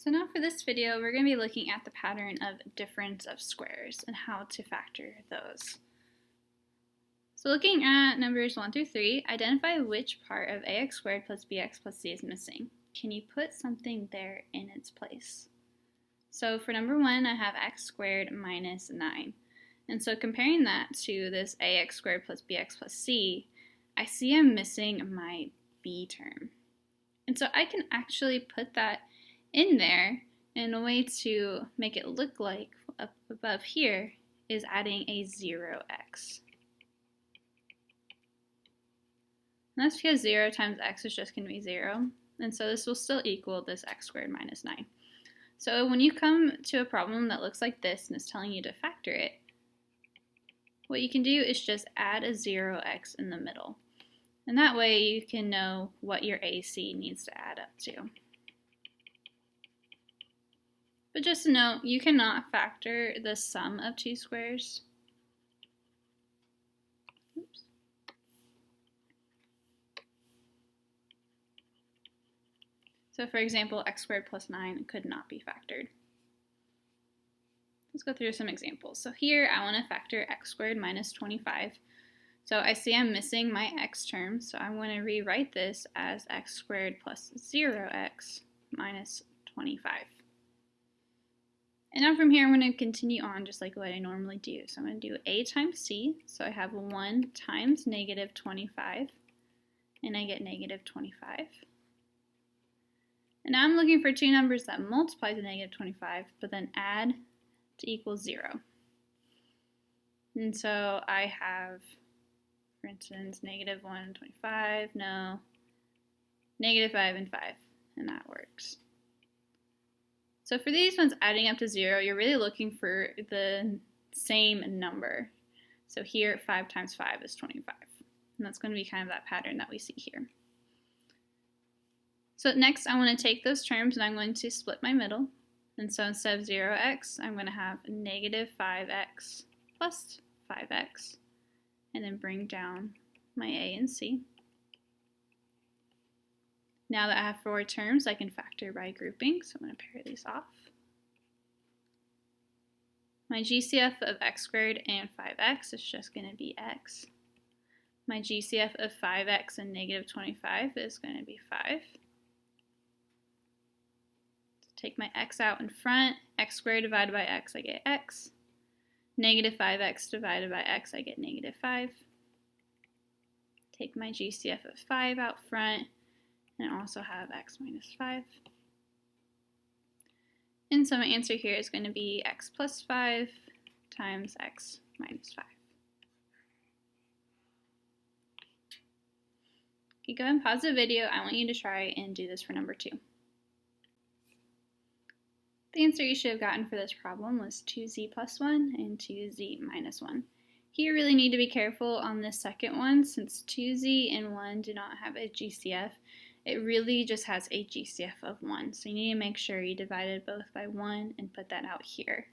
So now for this video, we're going to be looking at the pattern of difference of squares and how to factor those. So looking at numbers 1 through 3, identify which part of ax squared plus bx plus c is missing. Can you put something there in its place? So for number 1, I have x squared minus 9. And so comparing that to this ax squared plus bx plus c, I see I'm missing my b term. And so I can actually put that in there, and a way to make it look like up above here is adding a 0x. And that's because 0 times x is just going to be 0, and so this will still equal this x squared minus 9. So when you come to a problem that looks like this and is telling you to factor it, what you can do is just add a 0x in the middle. And that way you can know what your AC needs to add up to. But just a note, you cannot factor the sum of two squares. Oops. So for example, x squared plus 9 could not be factored. Let's go through some examples. So here I want to factor x squared minus 25. So I see I'm missing my x term, so I'm going to rewrite this as x squared plus 0x minus 25. And now from here, I'm going to continue on just like what I normally do. So I'm going to do a times c. So I have 1 times negative 25, and I get negative 25. And now I'm looking for two numbers that multiply to negative 25, but then add to equal 0. And so I have, for instance, negative 1 and 25, no, negative 5 and 5, and that works. So for these ones adding up to 0, you're really looking for the same number. So here 5 times 5 is 25. And that's going to be kind of that pattern that we see here. So next I want to take those terms and I'm going to split my middle. And so instead of 0x, I'm going to have negative 5x plus 5x. And then bring down my a and c. Now that I have 4 terms, I can factor by grouping, so I'm going to pair these off. My GCF of x squared and 5x is just going to be x. My GCF of 5x and negative 25 is going to be 5. Take my x out in front, x squared divided by x, I get x. Negative 5x divided by x, I get negative 5. Take my GCF of 5 out front, and I also have x minus 5. And so my answer here is going to be x plus 5 times x minus 5. Okay, go ahead and pause the video. I want you to try and do this for number 2. The answer you should have gotten for this problem was 2z plus 1 and 2z minus 1. Here you really need to be careful on this second one, since 2z and 1 do not have a GCF. It really just has a GCF of 1, so you need to make sure you divided both by 1 and put that out here.